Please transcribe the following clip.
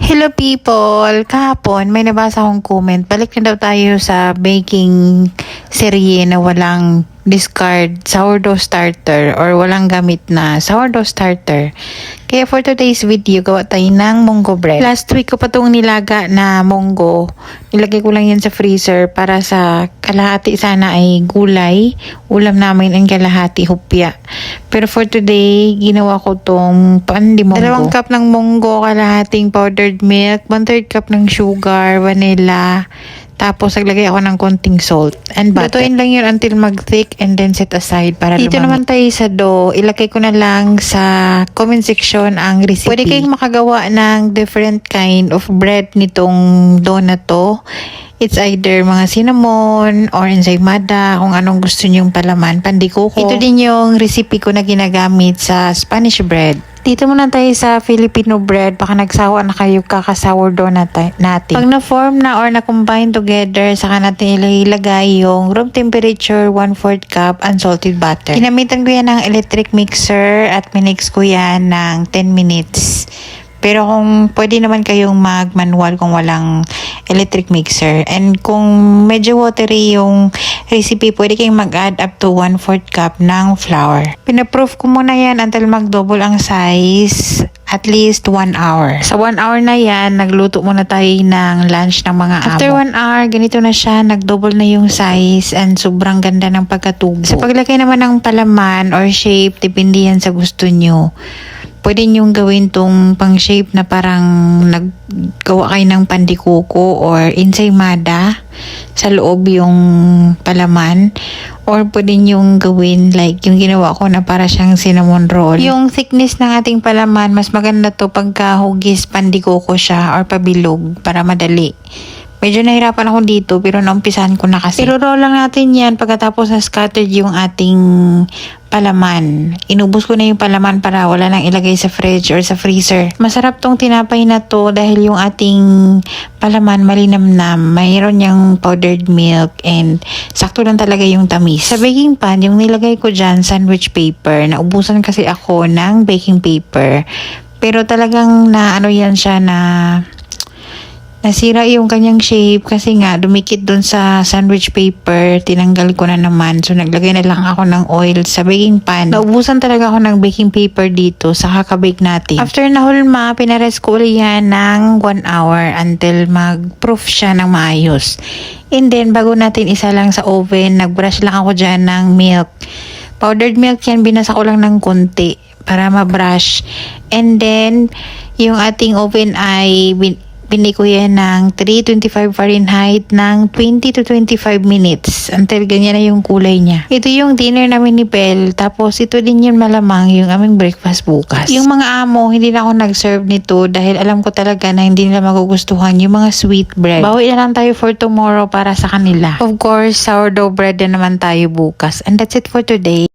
Hello people! Kahapon may nabasa akong comment. Balik na daw tayo sa baking serye na walang discard sourdough starter or walang gamit na sourdough starter. Kaya for today's video, gawa tayo ng munggo bread. Last week ko pa itong nilaga na munggo. Nilagay ko lang yan sa freezer para sa kalahati sana ay gulay. Ulam namin ang kalahati hupya. Pero for today, ginawa ko tong pandi munggo. 2 cup ng munggo, kalahating powdered milk, 1/3 cup ng sugar, vanilla, tapos naglagay ako ng konting salt and butter. Lutuin lang yun until mag-thick and then set aside para lumamig. Dito naman tayo sa dough. Ilagay ko na lang sa comment section ang recipe. Pwede kayong makagawa ng different kind of bread nitong dough na to. It's either mga cinnamon or ensaymada, kung anong gusto nyong palaman, pandikuko. Ito din yung recipe ko na ginagamit sa Spanish bread. Dito muna tayo sa Filipino bread. Baka nagsawa na kayo kaka-sourdough natin. Pag na-form na or na-combine together, saka natin ilagay yung room temperature 1/4 cup unsalted butter. Ginamitan ko yan ng electric mixer at minix ko yan ng 10 minutes. Pero kung pwede naman kayong mag-manual kung walang electric mixer. And kung medyo watery yung recipe, pwede kayong mag-add up to 1/4 cup ng flour. Pinaproof ko muna yan until mag-double ang size at least 1 hour. Sa 1 hour na yan, nagluto muna tayo ng lunch ng mga amo. After 1 hour, ganito na siya, nag-double na yung size and sobrang ganda ng pagkatubo. Sa paglagay naman ng palaman or shape, depende yan sa gusto nyo. Pwede nyong gawin tong pang shape na parang naggawa kayo ng pandikuko or ensaymada sa loob yung palaman. Or pwede nyong gawin like yung ginawa ko na para siyang cinnamon roll. Yung thickness ng ating palaman, mas maganda to pagka hugis pandikuko siya or pabilog para madali. Medyo nahirapan ako dito pero naumpisahan ko na kasi. Pero roll lang natin yan pagkatapos na scattered yung ating palaman. Inubos ko na yung palaman para wala nang ilagay sa fridge or sa freezer. Masarap tong tinapay na to dahil yung ating palaman malinamnam. Mayroon yung powdered milk and sakto lang talaga yung tamis. Sa baking pan, yung nilagay ko dyan, sandwich paper. Naubusan kasi ako ng baking paper. Pero talagang na ano yan siya na nasira yung kanyang shape kasi nga dumikit dun sa sandwich paper. Tinanggal ko na naman. So naglagay na lang ako ng oil sa baking pan. Naubusan talaga ako ng baking paper dito sa kakabake natin. After nahulma, pinares ko ulit yan ng 1 hour until mag-proof siya ng maayos. And then bago natin isa lang sa oven, nagbrush lang ako dyan ng milk. Powdered milk yan, binasa ko lang ng konti para ma-brush. And then yung ating oven ay pinili ko yan ng 325 Fahrenheit ng 20 to 25 minutes until ganyan na yung kulay niya. Ito yung dinner namin ni Belle. Tapos ito din yun malamang yung aming breakfast bukas. Yung mga amo, hindi na ako nag-serve nito dahil alam ko talaga na hindi nila magugustuhan yung mga sweet bread. Bawi na lang tayo for tomorrow para sa kanila. Of course, sourdough bread na naman tayo bukas. And that's it for today.